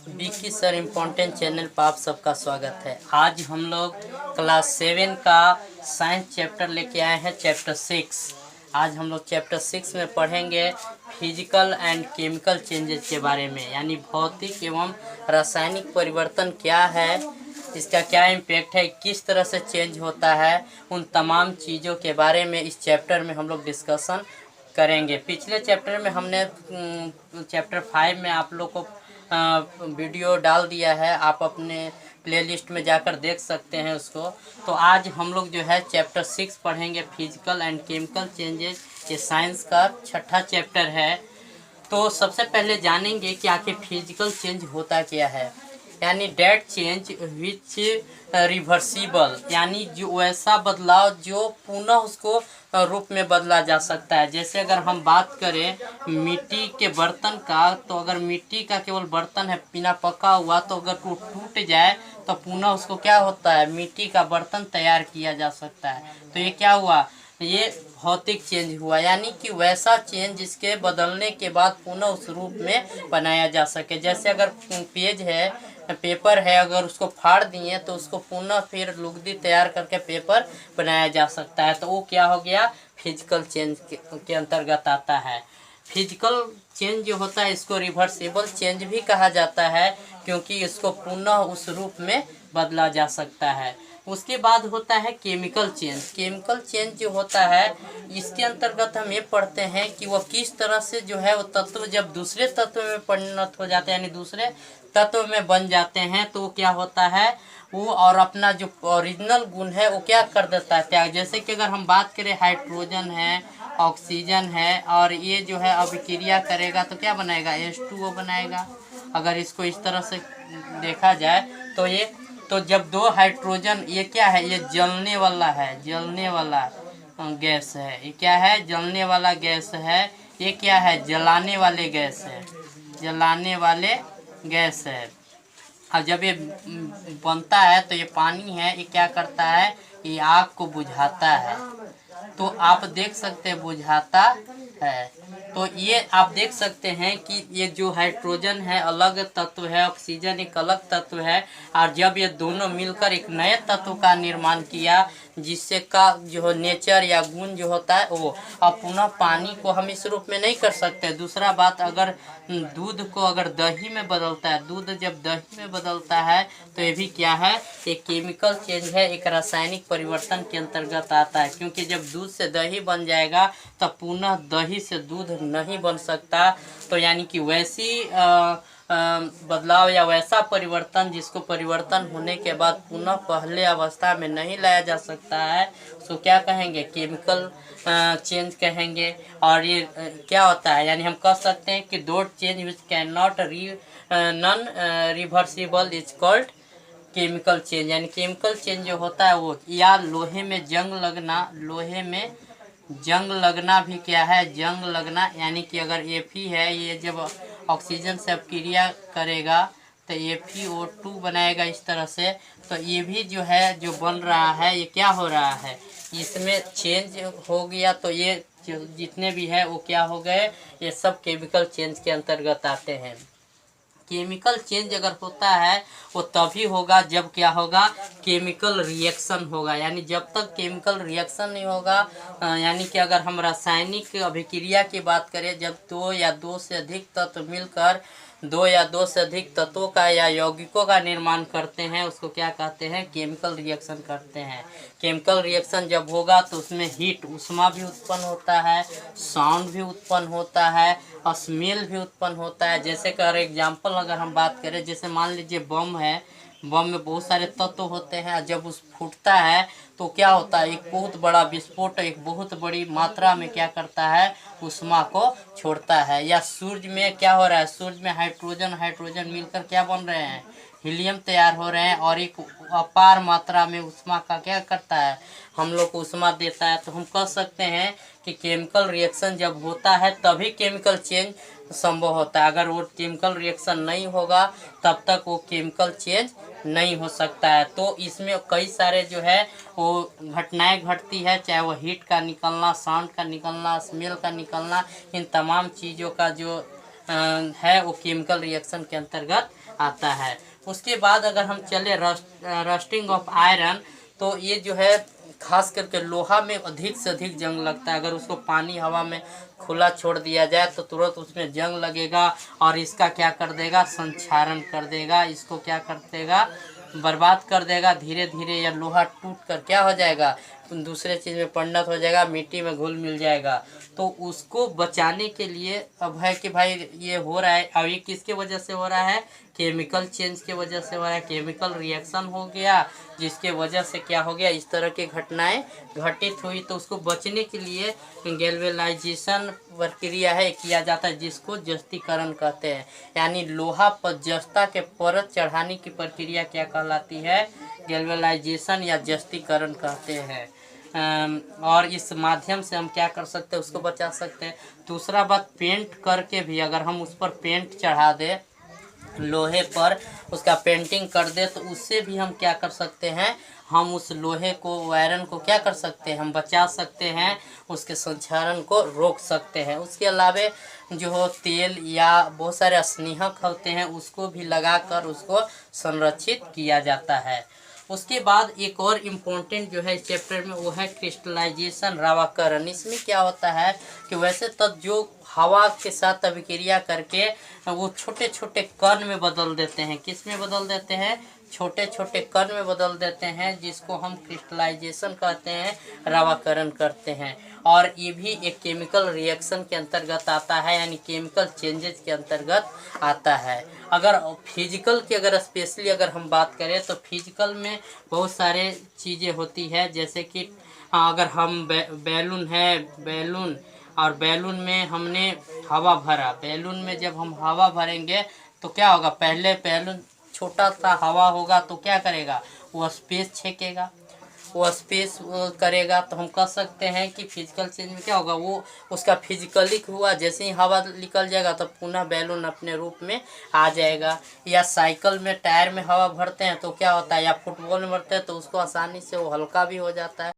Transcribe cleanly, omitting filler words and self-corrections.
Vicky sir important channel पर आप सबका स्वागत है। आज हम लोग क्लास 7 का साइंस चैप्टर लेके आए हैं, चैप्टर 6। आज हम लोग चैप्टर 6 में पढ़ेंगे फिजिकल एंड केमिकल चेंजेस के बारे में, यानी भौतिक एवं रासायनिक परिवर्तन क्या है, इसका क्या इम्पैक्ट है, किस तरह से चेंज होता है, उन तमाम चीज़ों के बारे में इस चैप्टर में हम लोग डिस्कशन करेंगे। पिछले चैप्टर में हमने चैप्टर 5 में आप लोग को वीडियो डाल दिया है, आप अपने प्लेलिस्ट में जाकर देख सकते हैं उसको। तो आज हम लोग जो है चैप्टर 6 पढ़ेंगे, फिजिकल एंड केमिकल चेंजेस। ये साइंस का छठा चैप्टर है। तो सबसे पहले जानेंगे कि आखिर फिजिकल चेंज होता क्या है, यानी डेट चेंज विच रिवर्सिबल, यानी जो वैसा बदलाव जो पुनः उसको रूप में बदला जा सकता है। जैसे अगर हम बात करें मिट्टी के बर्तन का, तो अगर मिट्टी का केवल बर्तन है बिना पका हुआ, तो अगर वो टूट जाए तो पुनः उसको क्या होता है, मिट्टी का बर्तन तैयार किया जा सकता है। तो ये क्या हुआ, ये भौतिक चेंज हुआ, यानी कि वैसा चेंज जिसके बदलने के बाद पुनः उस रूप में बनाया जा सके। जैसे अगर पेज है, पेपर है, अगर उसको फाड़ दिए तो उसको पुनः फिर लुगदी तैयार करके पेपर बनाया जा सकता है। तो वो क्या हो गया, फिजिकल चेंज के अंतर्गत आता है। फिजिकल चेंज जो होता है इसको रिवर्सिबल चेंज भी कहा जाता है, क्योंकि इसको पुनः उस रूप में बदला जा सकता है। उसके बाद होता है केमिकल चेंज। केमिकल चेंज जो होता है इसके अंतर्गत हम ये पढ़ते हैं कि वह किस तरह से जो है वो तत्व जब दूसरे तत्व में परिणत हो जाते हैं, यानी दूसरे तत्व में बन जाते हैं, तो क्या होता है वो और अपना जो ओरिजिनल गुण है वो क्या कर देता है, त्याग। जैसे कि अगर हम बात करें हाइड्रोजन है, ऑक्सीजन है, और ये जो है अभिक्रिया करेगा तो क्या बनाएगा, H2O बनाएगा। अगर इसको इस तरह से देखा जाए तो ये, तो जब दो हाइड्रोजन, ये क्या है, ये जलने वाला है, जलने वाला गैस है। ये क्या है, जलने वाला गैस है। ये क्या है, जलाने वाले गैस है, जलाने वाले गैस है। अब जब ये बनता है तो ये पानी है, ये क्या करता है, ये आग को बुझाता है। तो आप देख सकते हैं बुझाता है। तो ये आप देख सकते हैं कि ये जो हाइड्रोजन है अलग तत्व है, ऑक्सीजन एक अलग तत्व है, और जब ये दोनों मिलकर एक नए तत्व का निर्माण किया, जिससे का जो नेचर या गुण जो होता है वो, अब पुनः पानी को हम इस रूप में नहीं कर सकते। दूसरा बात, अगर दूध को अगर दही में बदलता है, दूध जब दही में बदलता है तो ये भी क्या है, एक केमिकल चेंज है, एक रासायनिक परिवर्तन के अंतर्गत आता है। क्योंकि जब दूध से दही बन जाएगा तो पुनः दही से दूध नहीं बन सकता। तो यानी कि वैसी बदलाव या वैसा परिवर्तन जिसको परिवर्तन होने के बाद पुनः पहले अवस्था में नहीं लाया जा सकता है, उसको क्या कहेंगे, केमिकल चेंज कहेंगे। और ये क्या होता है, यानी हम कह सकते हैं कि दो change which can not non reversible is called chemical change. यानी केमिकल चेंज जो होता है वो, या लोहे में जंग लगना, लोहे में जंग लगना भी क्या है, जंग लगना, यानी कि अगर Fe है, ये जब ऑक्सीजन से अपक्रिया करेगा तो FeO2 बनाएगा इस तरह से। तो ये भी जो है जो बन रहा है, ये क्या हो रहा है, इसमें चेंज हो गया। तो ये जितने भी है वो क्या हो गए, ये सब केमिकल चेंज के अंतर्गत आते हैं। केमिकल चेंज अगर होता है वो तभी होगा जब क्या होगा, केमिकल रिएक्शन होगा। यानी जब तक केमिकल रिएक्शन नहीं होगा, यानी कि अगर हम रासायनिक अभिक्रिया की बात करें, जब दो या दो से अधिक तत्व मिलकर दो या दो से अधिक तत्वों का या यौगिकों का निर्माण करते हैं, उसको क्या कहते हैं, केमिकल रिएक्शन करते हैं। केमिकल रिएक्शन जब होगा तो उसमें हीट, ऊष्मा भी उत्पन्न होता है, साउंड भी उत्पन्न होता है, और स्मेल भी उत्पन्न होता है। जैसे कि एग्जाम्पल अगर हम बात करें, जैसे मान लीजिए बम है, बम में बहुत सारे तत्व होते हैं, जब उस फूटता है तो क्या होता है, एक बहुत बड़ा विस्फोट एक बहुत बड़ी मात्रा में क्या करता है, ऊष्मा को छोड़ता है। या सूरज में क्या हो रहा है, सूरज में हाइड्रोजन हाइड्रोजन मिलकर क्या बन रहे हैं, हीलियम तैयार हो रहे हैं, और एक अपार मात्रा में ऊष्मा का क्या करता है, हम लोग को ऊष्मा देता है। तो हम कह सकते हैं कि केमिकल रिएक्शन जब होता है तभी केमिकल चेंज संभव होता है। अगर वो केमिकल रिएक्शन नहीं होगा तब तक वो केमिकल चेंज नहीं हो सकता है। तो इसमें कई सारे जो है वो घटनाएं घटती है, चाहे वो हीट का निकलना, साउंड का निकलना, स्मेल का निकलना, इन तमाम चीज़ों का जो है वो केमिकल रिएक्शन के अंतर्गत आता है। उसके बाद अगर हम चले रस्टिंग ऑफ आयरन, तो ये जो है खास करके लोहा में अधिक से अधिक जंग लगता है। अगर उसको पानी हवा में खुला छोड़ दिया जाए तो तुरंत उसमें जंग लगेगा और इसका क्या कर देगा, संक्षारण कर देगा, इसको क्या कर देगा, बर्बाद कर देगा। धीरे धीरे यह लोहा टूट कर क्या हो जाएगा, दूसरे चीज़ में परिणत हो जाएगा, मिट्टी में घुल मिल जाएगा। तो उसको बचाने के लिए अब है कि भाई ये हो रहा है, अब ये किसके वजह से हो रहा है, केमिकल चेंज के वजह से हो रहा है, केमिकल रिएक्शन हो गया जिसके वजह से क्या हो गया, इस तरह की घटनाएं घटित हुई। तो उसको बचने के लिए गैल्वेनाइजेशन प्रक्रिया है किया जाता है, जिसको जस्तीकरण कहते हैं। यानी लोहा पर जस्ता के परत चढ़ाने की प्रक्रिया क्या कहलाती है, गैल्वेनाइजेशन या जस्तीकरण कहते हैं। और इस माध्यम से हम क्या कर सकते हैं, उसको बचा सकते हैं। दूसरा बात, पेंट करके भी अगर हम उस पर पेंट चढ़ा दें, लोहे पर उसका पेंटिंग कर दे, तो उससे भी हम क्या कर सकते हैं, हम उस लोहे को, आयरन को क्या कर सकते हैं, हम बचा सकते हैं, उसके संक्षारण को रोक सकते हैं। उसके अलावा जो हो तेल या बहुत सारे स्नेहक होते हैं उसको भी लगाकर उसको संरक्षित किया जाता है। उसके बाद एक और इम्पोर्टेंट जो है इस चैप्टर में वो है क्रिस्टलाइजेशन, रावाकरण। इसमें क्या होता है कि वैसे तत्व जो हवा के साथ अभिक्रिया करके वो छोटे छोटे कण में बदल देते हैं। किस में बदल देते हैं, छोटे छोटे कण में बदल देते हैं, जिसको हम क्रिस्टलाइजेशन कहते हैं, रावाकरण करते हैं। और ये भी एक केमिकल रिएक्शन के अंतर्गत आता है, यानी केमिकल चेंजेस के अंतर्गत आता है। अगर फिजिकल की अगर स्पेशली अगर हम बात करें तो फिजिकल में बहुत सारे चीज़ें होती है, जैसे कि अगर हम बैलून है, बैलून और बैलून में हमने हवा भरा, बैलून में जब हम हवा भरेंगे तो क्या होगा, पहले बैलून छोटा सा हवा होगा तो क्या करेगा, वो स्पेस छेकेगा, वो स्पेस करेगा। तो हम कह सकते हैं कि फिजिकल चेंज में क्या होगा, वो उसका फिजिकली हुआ, जैसे ही हवा निकल जाएगा तो पुनः बैलून अपने रूप में आ जाएगा। या साइकिल में टायर में हवा भरते हैं तो क्या होता है, या फुटबॉल में भरते हैं तो उसको आसानी से वो हल्का भी हो जाता है।